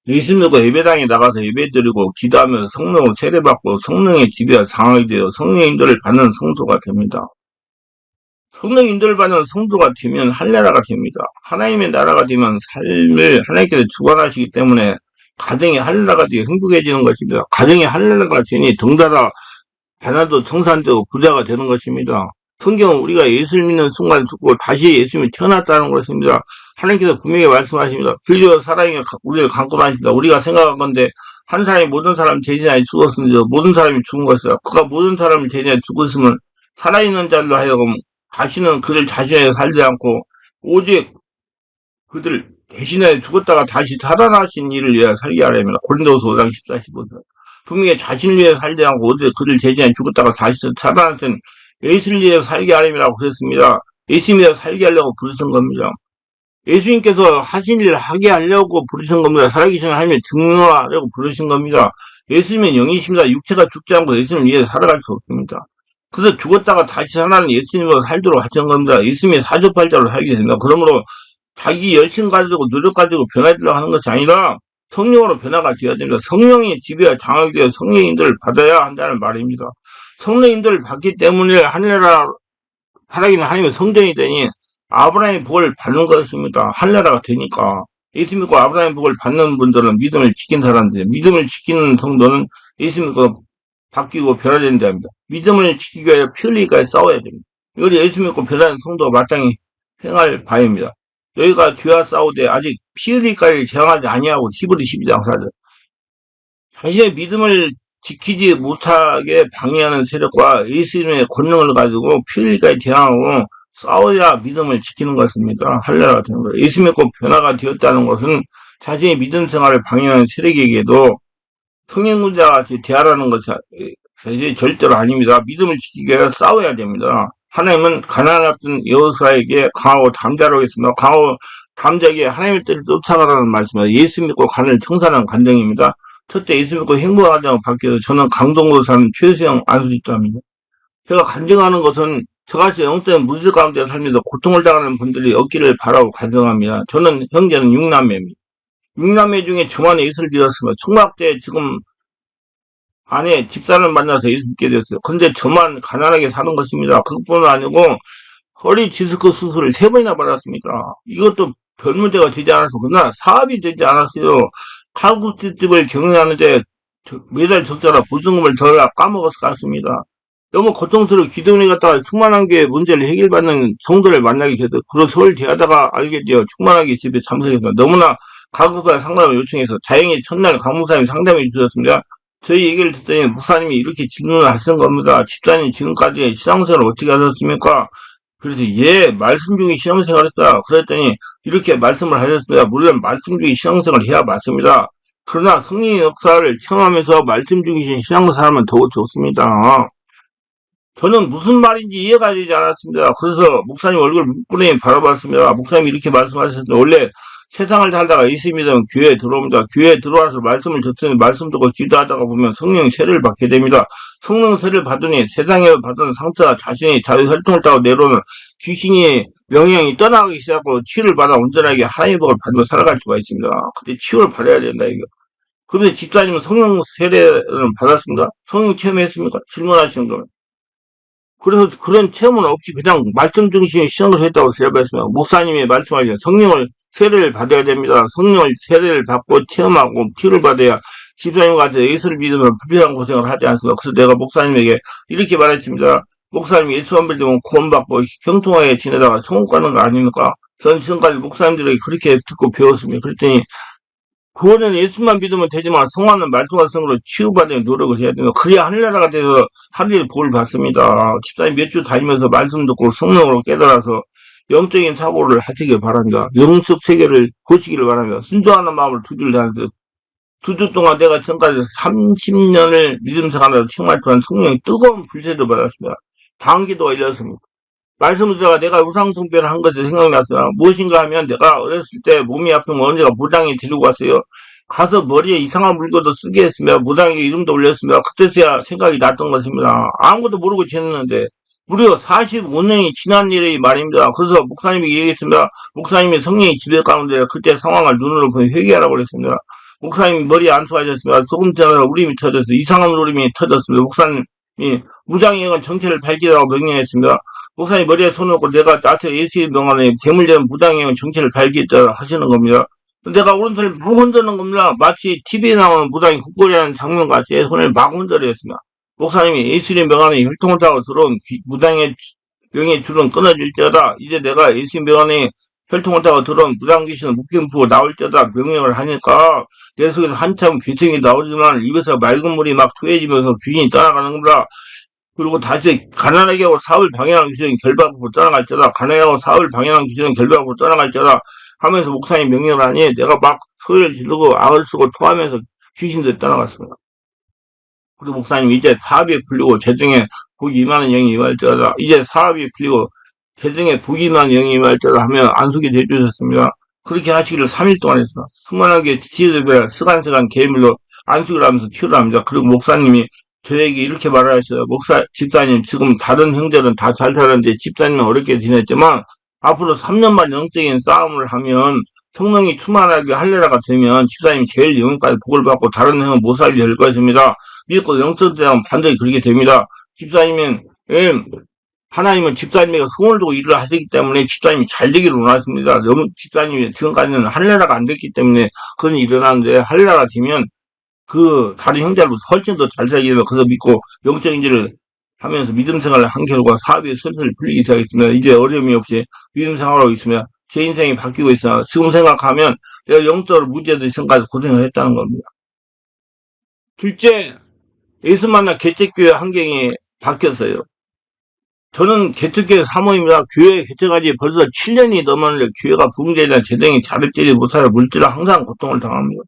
예수님과 예배당에 나가서 예배드리고 기도하면서 성령으로 세례받고 성령의 지배와 장악이 되어 성령의 인도를 받는 성도가 됩니다. 성령 인도를 받는 성도가 되면 할례나라가 됩니다. 하나님의 나라가 되면 삶을 하나님께서 주관하시기 때문에 가정이 할례나라가 되어 행복해지는 것입니다. 가정이 할례나라가 되니 덩달아 가난도 청산되고 부자가 되는 것입니다. 성경은 우리가 예수를 믿는 순간 죽고 다시 예수님이 태어났다는 것입니다. 하나님께서 분명히 말씀하십니다. 빌려 사랑이 우리를 강권하십니다. 우리가 생각한 건데 한 사람이 모든 사람 대신하여 죽었으니 모든 사람이 죽은 것이다. 그가 모든 사람을 대신하여 죽었으면 살아있는 자들로 하여금 다시는 그들 자신에 살지 않고 오직 그들 대신에 죽었다가 다시 살아나신 일을 위하여 살게 하려면 고린도서 5장 14, 15절. 분명히 자신을 위해 살지 않고 오직 그들 대신에 죽었다가 다시 살아나신 예수를 위해 살게 하려면이라고 그랬습니다. 예수님 위해 살게 하려고 부르신 겁니다. 예수님께서 하신 일을 하게 하려고 부르신 겁니다. 살아계신 하나님의 증거하려고 부르신 겁니다. 예수님은 영이십니다. 육체가 죽지 않고 예수님을 위해 살아갈 수 없습니다. 그래서 죽었다가 다시 살아나는 예수님으로 살도록 하신 겁니다. 예수님의 사주팔자로 살게 됩니다. 그러므로 자기 열심 가지고 노력 가지고 변화되려고 하는 것이 아니라 성령으로 변화가 되어야 됩니다. 성령의 지배와 장악이 되어 성령의 인도를 받아야 한다는 말입니다. 성령의 인도를 받기 때문에 하늘나라 살아있는 하나님의 성전이 되니 아브라함의 복을 받는 것입니다. 할례라가 되니까. 예수 믿고 아브라함의 복을 받는 분들은 믿음을 지킨 사람들, 믿음을 지키는 성도는 예수 믿고 바뀌고 변화된다 합니다. 믿음을 지키기 위해 피 흘리기까지 싸워야 됩니다. 이것이 예수 믿고 변화된 성도가 마땅히 행할 바입니다. 너희가 뒤와 싸우되 아직 피 흘리기까지 제한하지 아니하고 히브리 12장 4절. 자신의 믿음을 지키지 못하게 방해하는 세력과 예수님의 권능을 가지고 피 흘리기까지 제한하고 싸워야 믿음을 지키는 것입니다. 할례가 되는 거예요. 예수 믿고 변화가 되었다는 것은 자신의 믿음 생활을 방해하는 세력에게도 성행군자와 같이 대하라는 것이 절대로 아닙니다. 믿음을 지키기 위해 싸워야 됩니다. 하나님은 가나안 앞둔 여호수아에게 강하고 담대하라고 했습니다. 강하고 담대하게 하나님의 뜻을 쫓아가라는 말씀입니다. 예수 믿고 가는 청산한 간증입니다. 첫째, 예수 믿고 행복한 가정을 받기 위해서 저는 강동으로 사는 최수영 안수집사입니다. 제가 간증하는 것은 저같이 영적인 무질 가운데 살면서 고통을 당하는 분들이 없기를 바라고 간증합니다. 저는 형제는 6남매입니다. 6남매 중에 저만 예수를 믿었습니다. 총각 때 지금 아내 집사를 만나서 예수 믿게 됐어요. 근데 저만 가난하게 사는 것입니다. 그것뿐만 아니고 허리 디스크 수술을 3번이나 받았습니다. 이것도 별 문제가 되지 않아서 그러나 사업이 되지 않았어요. 칼국수집을 경영하는데 매달 적자라 보증금을 덜 까먹어서 갔습니다. 너무 고통스러워 기도원에 갔다가 충만한 게 문제를 해결받는 성도를 만나게 되도 그리고 서울 대하다가 알게 되어 충만하게 집에 참석해서 너무나 가급적 상담을 요청해서 다행히 첫날 강목사님이 상담해 주셨습니다. 저희 얘기를 듣더니 목사님이 이렇게 질문을 하시는 겁니다. 집사님 지금까지 신앙생활을 어떻게 하셨습니까? 그래서 말씀 중에 신앙생활 했다. 그랬더니 이렇게 말씀을 하셨습니다. 물론 말씀 중에 신앙생활을 해야 맞습니다. 그러나 성령의 역사를 체험하면서 말씀 중에 신앙생활하면 더욱 좋습니다. 저는 무슨 말인지 이해가 되지 않았습니다. 그래서 목사님 얼굴 묵분히 바라봤습니다. 목사님이 이렇게 말씀하셨는데 원래 세상을 살다가 예수 믿으면 교회에 들어옵니다. 교회에 들어와서 말씀을 듣더니 말씀 듣고 기도하다가 보면 성령 세례를 받게 됩니다. 성령 세례를 받으니 세상에 받은 상처가 자신이 자유 활동을 따고 내려오는 귀신이 영향이 떠나가기 시작하고 치유를 받아 온전하게 하나님의 복을 받으며 살아갈 수가 있습니다. 근데 치유를 받아야 된다 이거. 그런데 집사님은 성령 세례를 받았습니까? 성령 체험했습니까? 질문하시는 거예요. 그래서 그런 체험은 없이 그냥 말씀 중심의 신앙을 했다고 대답했습니다. 목사님이 말씀하신 성령을 세례를 받아야 됩니다. 성령을 세례를 받고 체험하고 피를 받아야 집사님과 같이 예수를 믿으면 불필요한 고생을 하지 않습니다. 그래서 내가 목사님에게 이렇게 말했습니다. 목사님이 예수 안 믿으면 구원받고 형통하게 지내다가 천국 가는 거 아닙니까? 전 지금까지 목사님들에게 그렇게 듣고 배웠습니다. 그랬더니 구원은 예수만 믿으면 되지만 성화는 말씀과 성으로 치유받는 노력을 해야 됩니다. 그래야 하늘나라가 돼서 하늘의 복을 받습니다. 집사님 몇 주 다니면서 말씀 듣고 성령으로 깨달아서 영적인 사고를 하시길 바랍니다. 영적 세계를 보시기를 바랍니다. 순종하는 마음을 두줄 다하는데 2주 동안 내가 전까지 30년을 믿음 생활하면서 정말 동안 성령의 뜨거운 불세도 받았습니다. 방기도가 일렸습니다. 말씀을 듣다가 내가 우상숭배를 한 것이 생각났어요. 무엇인가 하면 내가 어렸을 때 몸이 아프면 언제가 무당에 데리고 갔어요. 가서 머리에 이상한 물건도 쓰게 했으며 무당에게 이름도 올렸으며 그때서야 생각이 났던 것입니다. 아무것도 모르고 지냈는데 무려 45년이 지난 일의 말입니다. 그래서 목사님이 얘기했습니다. 목사님이 성령의 지배 가운데 그때 상황을 눈으로 보니 회개하라고 그랬습니다. 목사님 머리에 안 좋아졌습니다. 소금 때문에 울림이 터졌어요. 이상한 울림이 터졌습니다. 목사님이 무장애건 정체를 밝히라고 명령했습니다. 목사님 머리에 손 놓고 내가 나한테 예수의 명안에 재물전 무장애건 정체를 밝히자 하시는 겁니다. 내가 오른손을 막 흔드는 겁니다. 마치 TV에 나오는 무당이 국거리하는 장면 같이 손을 막 흔들었습니다. 목사님이 예수의 명안에 혈통을 타고 들어온 무당의 명의 줄은 끊어질지어다. 이제 내가 예수의 명안에 혈통을 타고 들어온 무당귀신은 묶임푸고 나올지어다 명령을 하니까 내 속에서 한참 귀성이 나오지만 입에서 맑은 물이 막 토해지면서 귀신이 떠나가는 겁니다. 그리고 다시 가난하게 하고 사업을 방해하는 귀신은 결박하고 떠나갈지어다. 가난하게 하고 사업을 방해하는 귀신은 결박하고 떠나갈지어다. 하면서 목사님 명령을 하니 내가 막 소리를 지르고 악을 쓰고 토하면서 귀신들이 떠나갔습니다. 그리고 목사님 이제 사업이 풀리고 재정에 복이 임하는 영이 임할지어다. 이제 사업이 풀리고 재정에 복이 임하는 영이 임할지어다 하며 안수기 해주셨습니다. 그렇게 하시기를 3일 동안 했습니다. 수많게 지혜들별 시간시간 개인별로 안수기를 하면서 치유를 합니다. 그리고 목사님이 저에게 이렇게 말하셨어요. 집사님 지금 다른 형제는 다 잘 살았는데 집사님은 어렵게 지냈지만 앞으로 3년만 영적인 싸움을 하면 성령이 충만하게 할례라가 되면 집사님이 제일 영혼까지 복을 받고 다른 형은 못 살게 될 것입니다. 믿고 영적 싸움 반드시 그렇게 됩니다. 집사님은 하나님은 집사님에게 소원을 두고 일을 하시기 때문에 집사님이 잘 되기를 원하십니다. 집사님이 지금까지는 할례라가 안 됐기 때문에 그런 일이 일어나는데 할례라가 되면 그 다른 형제로부터 훨씬 더 잘 살게 되면 그래서 믿고 영적인 일을 하면서 믿음 생활을 한 결과 사업이 슬슬 풀리기 시작했습니다. 이제 어려움이 없이 믿음 생활하고 있으며 제 인생이 바뀌고 있어요. 지금 생각하면 내가 영적으로 문제들 생각해서 고생을 했다는 겁니다. 둘째, 예수 만나 개척교회 환경이 바뀌었어요. 저는 개척교회 사모입니다. 교회 개척한 지 벌써 7년이 넘었는데 교회가 부흥되지 재정이 자립되지 못하여 물질로 항상 고통을 당합니다.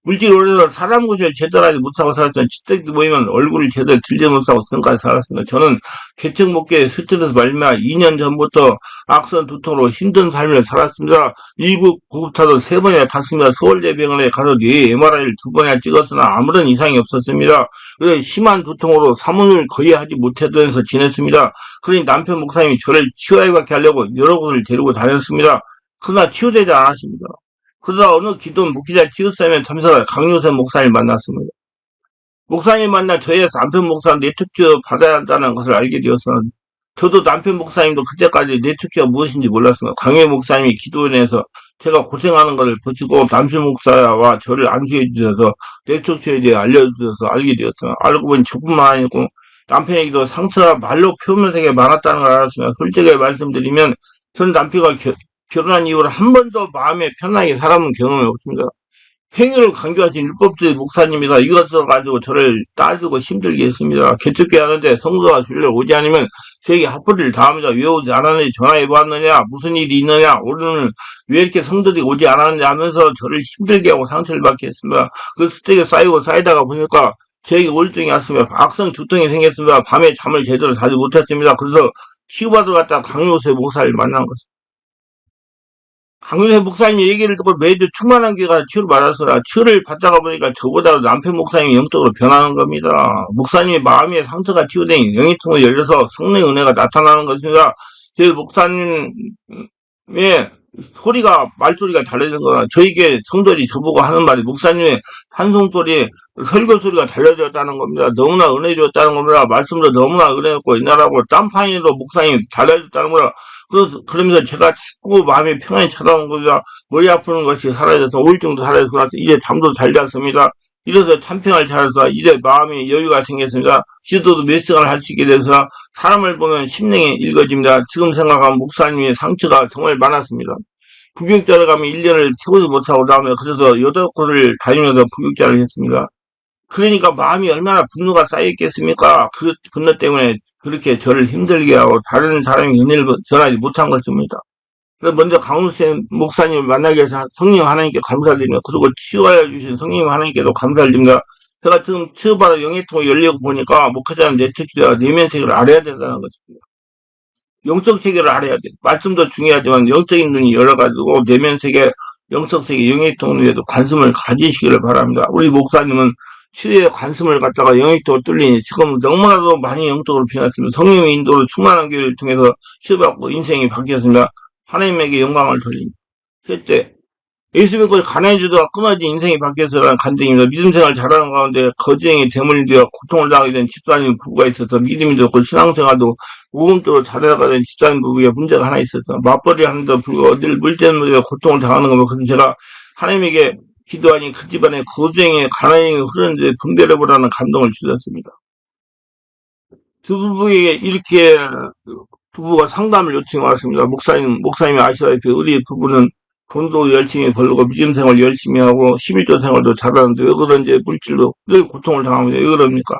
물질 오래서 사람 구실 제대로 하지 못하고 살았지만 집들이 모이면 얼굴을 제대로 들지 못하고 지금까지 살았습니다. 저는 개척 목회에 스트레스 말미암아 2년 전부터 악선 두통으로 힘든 삶을 살았습니다. 일국 구급차도 3번이나 탔습니다. 서울대병원에 가서 뇌 MRI를 2번이나 찍었으나 아무런 이상이 없었습니다. 그래서 심한 두통으로 사문을 거의 하지 못하면서 지냈습니다. 그러니 남편 목사님이 저를 치유하게 하려고 여러 곳을 데리고 다녔습니다. 그러나 치유되지 않았습니다. 그러다 어느 기도 목회자 치유쌤에 참석한 강요세 목사님 만났습니다. 목사님 만나 저의 남편 목사님 내특기어 받아야 한다는 것을 알게 되었습니다. 저도 남편 목사님도 그때까지 내특기가 무엇인지 몰랐습니다. 강요 목사님이 기도원에서 제가 고생하는 것을 보시고 남편 목사와 저를 안수해 주셔서 내특기에 대해 알려주셔서 알게 되었습니다. 알고 보니 저뿐만 아니고 남편에게도 상처가 말로 표면색에 많았다는 걸 알았습니다. 솔직히 말씀드리면 전 남편과 결혼한 이후로 한 번도 마음에 편하게 살아본 경험이 없습니다. 행위를 강조하신 율법주의 목사님이다. 이것을 가지고 저를 따지고 힘들게 했습니다. 개척교회 하는데 성도가 주를 오지 않으면 저에게 핫플을 당합니다. 왜 오지 않았는지 전화해 보았느냐, 무슨 일이 있느냐, 오늘은 왜 이렇게 성도들이 오지 않았느냐 하면서 저를 힘들게 하고 상처를 받게 했습니다. 그 스트레스가 쌓이고 쌓이다가 보니까 저에게 우울증이 왔습니다. 악성 두통이 생겼습니다. 밤에 잠을 제대로 자지 못했습니다. 그래서 치유받으러 갔다가 강요세 목사를 만난 것입니다. 강윤회 목사님 얘기를 듣고 매주 충만한 교회가 치유를 받았으나 치유를 받다가 보니까 저보다 남편 목사님이 영적으로 변하는 겁니다. 목사님의 마음의 상처가 치유된 영의 통을 열려서 성령의 은혜가 나타나는 것입니다. 제 목사님의 말소리가 달라진 거라 저에게 성도들이 저보고 하는 말이 목사님의 찬송소리 설교 소리가 달라졌다는 겁니다. 너무나 은혜 줬다는 겁니다. 말씀도 너무나 은혜였고 옛날하고 땀파이로 목사님 달라졌다는 거라. 그러면서 제가 자꾸 마음이 평안히 찾아온 겁니다. 머리 아프는 것이 사라져서 우울증도 사라져서 이제 잠도 잘 잤습니다. 이래서 참평을 잘해서 이제 마음이 여유가 생겼습니다. 기도도 몇 시간을 할 수 있게 돼서 사람을 보면 심령이 읽어집니다. 지금 생각하면 목사님의 상처가 정말 많았습니다. 부교육자를 가면 1년을 채우지 못하고 다음에 그래서 8곳을 다니면서 부교육자를 했습니다. 그러니까 마음이 얼마나 분노가 쌓여있겠습니까? 그 분노 때문에 그렇게 저를 힘들게 하고 다른 사람이 은혜를 전하지 못한 것입니다. 그래서 먼저 강훈쌤 목사님을 만나기 위해서 성령 하나님께 감사드립니다. 그리고 치유하여 주신 성령 하나님께도 감사드립니다. 제가 지금 치유받아 영의통을 열리고 보니까 목회자는 내 특기와 내면 세계를 알아야 된다는 것입니다. 영적 세계를 알아야 돼. 말씀도 중요하지만 영적인 눈이 열어가지고 내면 세계, 영적 세계, 영의통 위에도 관심을 가지시기를 바랍니다. 우리 목사님은 치유에 관심을 갖다가 영역적으로 뚫리니 지금 너무나도 많이 영적으로 변했습니다. 성령의 인도로 충만한 교회를 통해서 치유받고 인생이 바뀌었습니다. 하나님에게 영광을 돌립니다. 셋째, 예수 믿고 가난해지다가 끊어진 인생이 바뀌어서라는 간증입니다. 믿음 생활 잘하는 가운데 거지행에 대물되어 고통을 당하게 된 집사님 부부가 있어서 믿음이 좋고 신앙생활도 우음적으로 잘해나가야 된 집사님 부부에 문제가 하나 있었어. 맞벌이 하는데 불구하고 어딜 물질문제에 고통을 당하는 거면 그래서 제가 하나님에게 기도하니 그 집안에 거지행에 가난행이 흐르는데 분별해보라는 감동을 주셨습니다. 두 부부에게 이렇게 부부가 상담을 요청해 왔습니다. 목사님이 아시다시피 우리 부부는 돈도 열심히 벌고 믿음 생활 열심히 하고 11조 생활도 잘하는데 왜 그런지 물질로 늘 고통을 당합니다. 왜 그럽니까?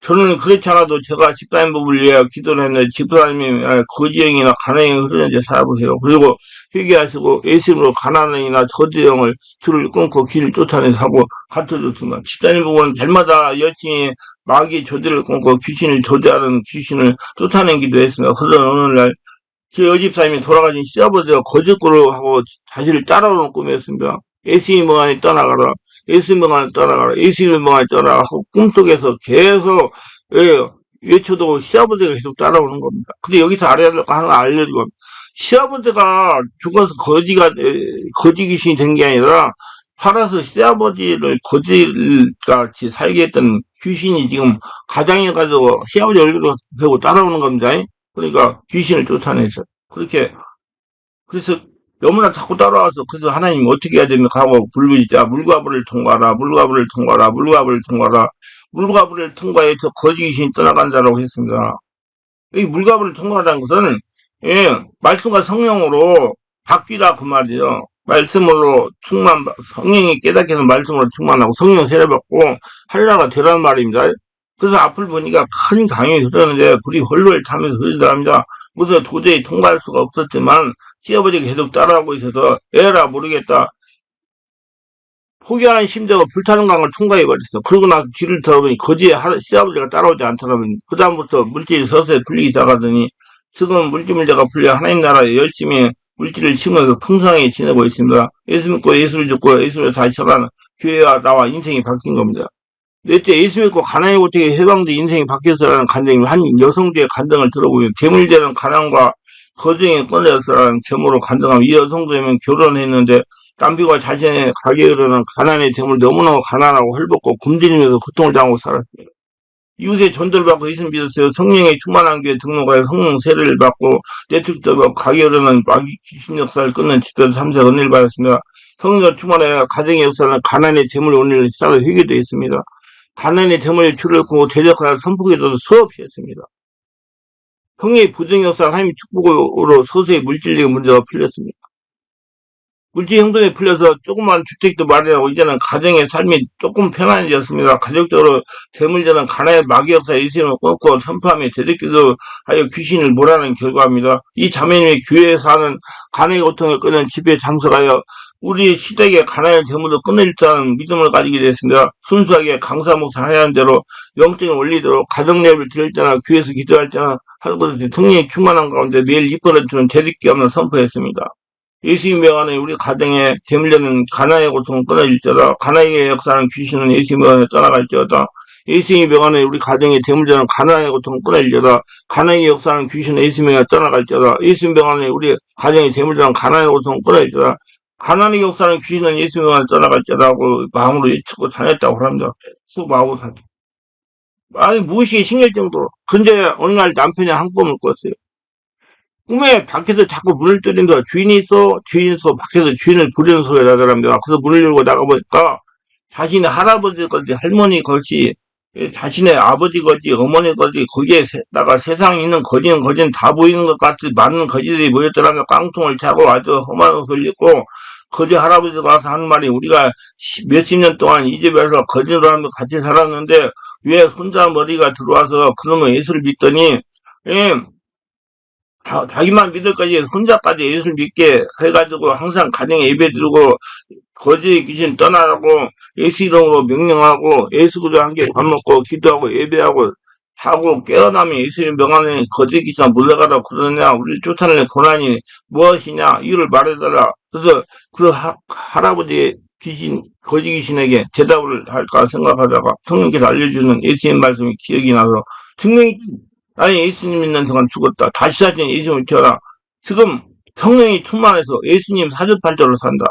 저는 그렇지 않아도 제가 집사님 부부를 위해 기도를 했는데 집사님이 거지행이나 가난행이 흐르는지 살아보세요. 그리고 회개하시고 예수님으로 가난행이나 거지행을 줄을 끊고 길을 쫓아내서 하고 가르쳐줬습니다. 집사님 부부는 날마다 열심히 마귀 조제를 끊고 귀신을 조제하는 귀신을 쫓아내기도 했습니다. 그러던 어느 날 제 여집사님이 돌아가신 시아버지가 거짓골을 하고 자신을 따라오는 꿈이었습니다. 예수님 멍하니 떠나가라. 예수님 멍하니 떠나가라. 예수님 멍하니 떠나가라 하고 꿈속에서 계속 외쳐도 시아버지가 계속 따라오는 겁니다. 근데 여기서 알아야 될 거 하나 알려주고 시아버지가 죽어서 거지 귀신이 된 게 아니라 살아서 시아버지를 거지같이 살게 했던 귀신이 지금 가장에 가서 시아버지 얼굴을 보고 따라오는 겁니다. 그러니까 귀신을 쫓아내죠. 그렇게 그래서 너무나 자꾸 따라와서 그래서 하나님 어떻게 해야 됩니까 하고 불부짖자 물과불을 통과하라 물과불을 통과하라 물과불을 통과하라 물과불을 통과해서 거지 귀신이 떠나간다라고 했습니다. 이 물과불을 통과하라는 것은 말씀과 성령으로 바뀌다 그 말이에요. 말씀으로 성령이 깨닫게 해서 말씀으로 충만하고 성령 세례받고 할례가 되라는 말입니다. 그래서 앞을 보니까 큰 강이 흐르는데 불이 헐헐 타면서 흐르더랍니다. 그래서 도저히 통과할 수가 없었지만 시아버지가 계속 따라하고 있어서 에라 모르겠다. 포기하는 심정으로 불타는 강을 통과해버렸어. 그러고 나서 뒤를 돌아보니 거지에 시아버지가 따라오지 않더라면 그 다음부터 물질이 서서히 풀리기 시작하더니 지금 물질문제가 풀려 하나님 나라에 열심히 물질을 치면서 풍성하게 지내고 있습니다. 예수 믿고 예수를 죽고 예수를 다시 전하는 교회와 나와 인생이 바뀐 겁니다. 넷째, 예수 믿고 가난이 어떻게 해방돼 인생이 바뀌었어라는 간증이 한 여성들의 간증을 들어보면 재물되는 가난과 거정에 꺼내었어라는 제목으로 간증하면 이 여성들이면 결혼했는데 남편과 자신의 가게에 이르는 가난의 재물 너무나 가난하고 헐벗고 굶주리면서 고통을 당하고 살았습니다. 이웃의 전도를 받고 예수를 믿었어요. 성령의 충만한 교회 등록하여 성령 세례를 받고 내축도 가게에 이르는 마귀 귀신 역사를 끊는 집단 3세 은혜를 받았습니다. 성령을 충만하여 가정의 역사는 가난의 재물 오늘 시작을 회개도 했습니다. 가난의 재물의 줄을 끊고 제적하여 선포기도도 수없이 했습니다. 성령의 부정 역사를 하나님의 축복으로 서서히 물질적인 문제가 풀렸습니다. 물질 형편이 풀려서 조그만 주택도 마련하고 이제는 가정의 삶이 조금 편안해졌습니다. 가족적으로 재물자는 가난의 마귀 역사 예수님을 끊고 선포하며 제대기도 하여 귀신을 몰아내는 결과입니다. 이 자매님이 교회에 사는 가난의 고통을 끊는 집에 장석하여 우리 시댁의 가난의 재물도 끊어질다는 믿음을 가지게 됐습니다. 순수하게 강사 목사 하라는 대로 영적인 원리대로 가정 예배를 드릴 때나 교회에서 기도할 때나 하고 성령이 충만한 가운데 매일 이끌어주는 제득기 없는 선포했습니다. 예수님 명안에 우리 가정에 재물되는 가난의 고통은 끊어질지어다. 가난의 역사는 귀신은 예수님 명안에 떠나갈지어다. 예수님 명안에 우리 가정에 재물되는 가난의 고통은 끊어질지어다. 가난의 역사는 귀신은 예수님 명안에 떠나갈지어다. 예수님 명안에 우리 가정에 재물되는 가난의 고통은 끊어질지어다. 가난의 역사는 귀신은 예수님 명안에 떠나갈지어다 하고 마음으로 외치고 다녔다고 합니다. 수고하고 다녔. 아니 무엇이 신경 정도로. 근데 어느 날 남편이 한 꿈을 꿨어요. 꿈에 밖에서 자꾸 문을 두드린다. 주인이 있어 밖에서 주인을 부르는 소리가 나더랍니다. 그래서 문을 열고 나가보니까 자신의 할아버지 거지 할머니 거지 자신의 아버지 거지 어머니 거지 거기에다가 세상에 있는 거지는 다 보이는 것 같이 많은 거지들이 모였더라면 깡통을 차고 아주 험한 옷을 입고 거지 할아버지가 와서 하는 말이 우리가 몇십 년 동안 이 집에서 거지로 하면서 같이 살았는데 왜 혼자 머리가 들어와서 그러면 예수를 믿더니 자기만 믿을 거지 혼자까지 예수를 믿게 해가지고 항상 가정에 예배 드리고 거지 귀신 떠나라고 예수 이름으로 명령하고 예수 그리스도 함께 밥 먹고 기도하고 예배하고 하고 깨어나면 예수님 명안에 거지 귀신 물러가라고 그러느냐 우리를 쫓아내는 고난이 무엇이냐 이유를 말해달라. 그래서 그 할아버지 귀신 거지 귀신에게 대답을 할까 생각하다가 성령께서 알려주는 예수님 말씀이 기억이 나서 성령이 아니 예수님 믿는 동안 죽었다. 다시 사신 예수님을 태어나. 지금 성령이 충만해서 예수님 사주팔자로 산다.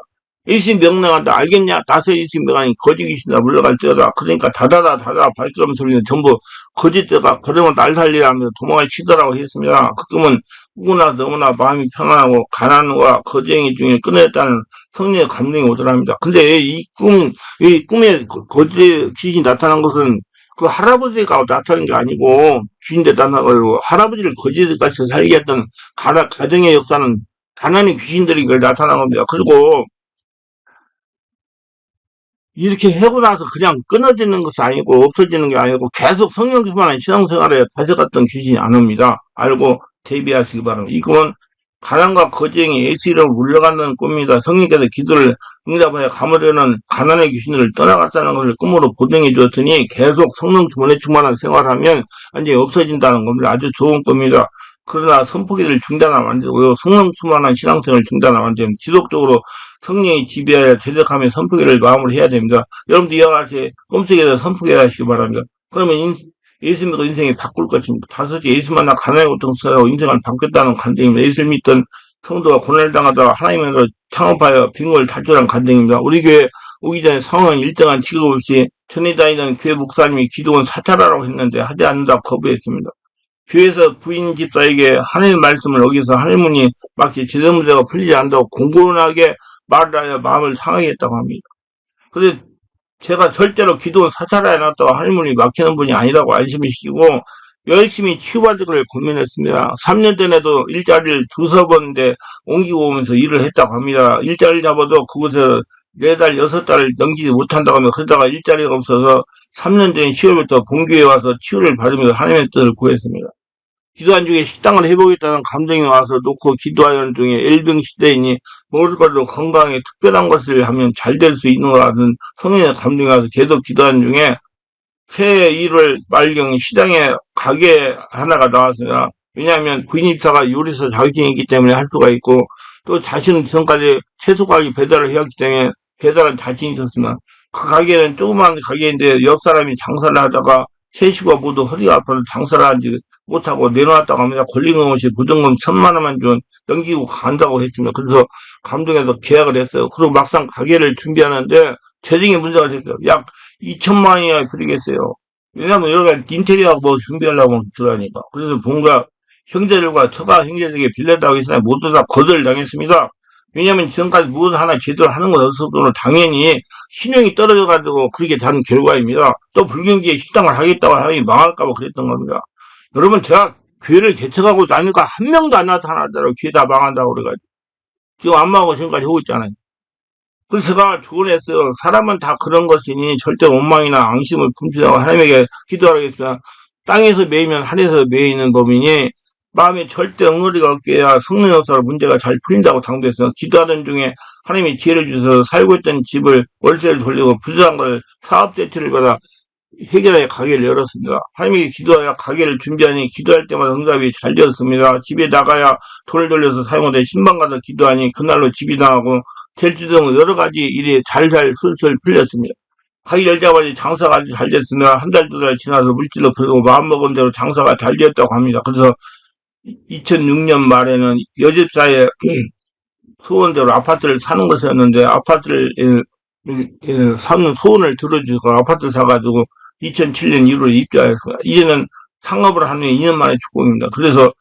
예수님 명령한다. 알겠냐? 다섯 예수님 명하니 거짓 귀신이다. 물러갈 때다. 그러니까 다다다 발걸음 소리는 전부 거짓되다. 그러면 날 살리라 하면서 도망을 치더라고 했습니다. 그러면 누구나 너무나 마음이 평안하고 가난과 거쟁이 중에 끊어냈다는 성령의 감동이 오더랍니다. 근데 이 꿈에 거짓 귀신이 나타난 것은 그 할아버지가 나타난 게 아니고 귀신대 나타나가지고 할아버지를 거짓같이 살게 했던 가정의 역사는 가난의 귀신들이 그걸 나타난 겁니다. 그리고 이렇게 하고 나서 그냥 끊어지는 것이 아니고 없어지는 게 아니고 계속 성령님만한 신앙생활에 뺏어갔던 귀신이 안 옵니다. 알고 대비하시기 바랍니다. 이건 가난과 거쟁이 예수 이름으로 물러가는 꿈입니다. 성령께서 기도를 응답하여 감으려는 가난의 귀신을 떠나갔다는 것을 꿈으로 보증해 주었으니 계속 성령 주문에 충만한 생활하면 완전히 없어진다는 겁니다. 아주 좋은 꿈입니다. 그러나 선포기를 중단하면 안 되고요. 성령 충만한 신앙생활을 중단하면 안 됩니다. 지속적으로 성령이 지배하여 대적하며 선포기를 마음으로 해야 됩니다. 여러분도 이와 같이 꿈속에서 선포기 하시기 바랍니다. 그러면 예수 믿고 인생이 바꿀 것입니다. 다섯째, 예수 만나 가난의 고통 쓰라고 인생을 바뀌었다는 간증입니다. 예수를 믿던 성도가 고난을 당하다가 하나님으로 창업하여 빈곤을 탈출한 간증입니다. 우리 교회 오기 전에 상황은 일정한 직업 없이 전에 다니던 교회 목사님이 기도원 사찰하라고 했는데 하지 않는다고 거부했습니다. 교회에서 부인 집사에게 하나님의 말씀을 어기서 하나님이 마치 재정 문제가 풀리지 않는다고 공공하게 말을 하여 마음을 상하게 했다고 합니다. 그런데 제가 절대로 기도 사찰에 놨다가 하나님이 막히는 분이 아니라고 안심을 시키고 열심히 치유받기를 고민했습니다. 3년 전에도 일자리를 두서 번인데 옮기고 오면서 일을 했다고 합니다. 일자리를 잡아도 그곳에서 4달, 6달을 넘기지 못한다고 하며 그러다가 일자리가 없어서 3년 전 10월부터 본교에 와서 치유를 받으면서 하나님의 뜻을 구했습니다. 기도한 중에 식당을 해보겠다는 감정이 와서 놓고 기도하는 중에 일병 시대이니 먹을 것으로 건강에 특별한 것을 하면 잘 될 수 있는 거라는 성령의 감동이 와서 계속 기도하는 중에 새해 1월 말경 시장에 가게 하나가 나왔습니다. 왜냐하면 부인입사가 요리사 자격증이 있기 때문에 할 수가 있고 또 자신은 지금까지 채소 가게 배달을 해왔기 때문에 배달은 자신이 있었으나 그 가게는 조그만 가게인데 옆 사람이 장사를 하다가 세 식구가 모두 허리가 아파서 장사를 하지 못하고 내놓았다고 합니다. 권리금 없이 보증금 1,000만 원만 좀 넘기고 간다고 했습니다. 그래서 감동해서 계약을 했어요. 그리고 막상 가게를 준비하는데 재정에 문제가 됐어요. 약 2천만 원이나 들이겠어요. 왜냐하면 여러 가지 인테리어 뭐 준비하려고 들어가니까. 그래서 뭔가 형제들과 처가 형제들에게 빌렸다고 했으나 모두 다 거절당했습니다. 왜냐하면 지금까지 무엇 하나 제대로 하는 건 없어도 당연히 신용이 떨어져가지고 그렇게 된 결과입니다. 또 불경기에 식당을 하겠다고 하니 망할까봐 그랬던 겁니다. 여러분 제가 교회를 개척하고 다니까 한 명도 안 나타나더라고요. 교회 다 망한다고 그래가지고. 지금 안 망하고 지금까지 하고 있잖아요. 그래서 제가 조언했어요. 사람은 다 그런 것이니 절대 원망이나 앙심을 품지하고 하나님에게 기도하겠습니다. 땅에서 매이면 하늘에서 매이는 법이니 마음에 절대 엉거리가 없게 해야 성령 역사로 문제가 잘 풀린다고 당부했어요. 기도하던 중에 하나님이 지혜를 주셔서 살고 있던 집을 월세를 돌리고 부족한 걸 사업 대출을 받아 해결하여 가게를 열었습니다. 하나님에게 기도하여 가게를 준비하니 기도할 때마다 응답이 잘 되었습니다. 집에 나가야 돈을 돌려서 사용하되 신방 가서 기도하니 그날로 집이 나가고 될지 등 여러 가지 일이 잘잘 술술 풀렸습니다. 가게 열자마자 장사가 아주 잘 됐으나 한 달, 2달 지나서 물질로 풀고 마음먹은 대로 장사가 잘 되었다고 합니다. 그래서 2006년 말에는 여집사의 소원대로 아파트를 사는 것이었는데 아파트를 사는 소원을 들어주고 아파트 사가지고 2007년 1월에 입주하였습니다. 이제는 상업을 하는 게 2년 만에 축복입니다. 그래서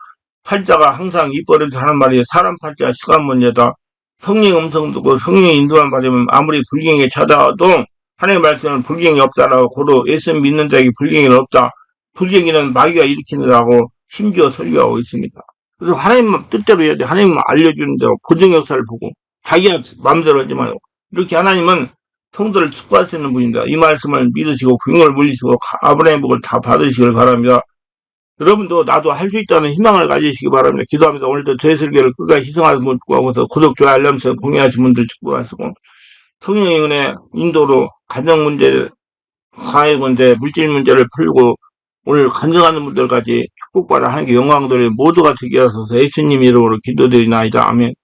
팔자가 항상 입버릇을 하는 말이 사람 팔자 시간 문제다. 성령 음성 듣고 성령의 인도만 받으면 아무리 불경에 찾아와도 하나님의 말씀은 불경이 없다라고 고로 예수 믿는 자에게 불경이 없다. 불경이는 마귀가 일으키느라고 심지어 설교하고 있습니다. 그래서 하나님 뜻대로 해야 돼. 하나님은 알려주는 대로 고정 역사를 보고 자기가 마음대로 하지 말고 이렇게 하나님은 성도를 축복할 수 있는 분입니다. 이 말씀을 믿으시고 불경을 물리시고 아브라함의 복을 다 받으시길 바랍니다. 여러분도 나도 할 수 있다는 희망을 가지시기 바랍니다. 기도합니다. 오늘도 저의 설교를 끝까지 희생하는 분을 축복하고서 구독, 좋아요, 알람 설정 공유하신 분들 축복하시고 성령의 은혜 인도로 가정 문제, 사회 문제, 물질 문제를 풀고 오늘 간증하는 분들까지 축복받아 하나님께 영광 돌리 모두가 되게 하소서 예수님 이름으로 기도드리나이다. 아멘.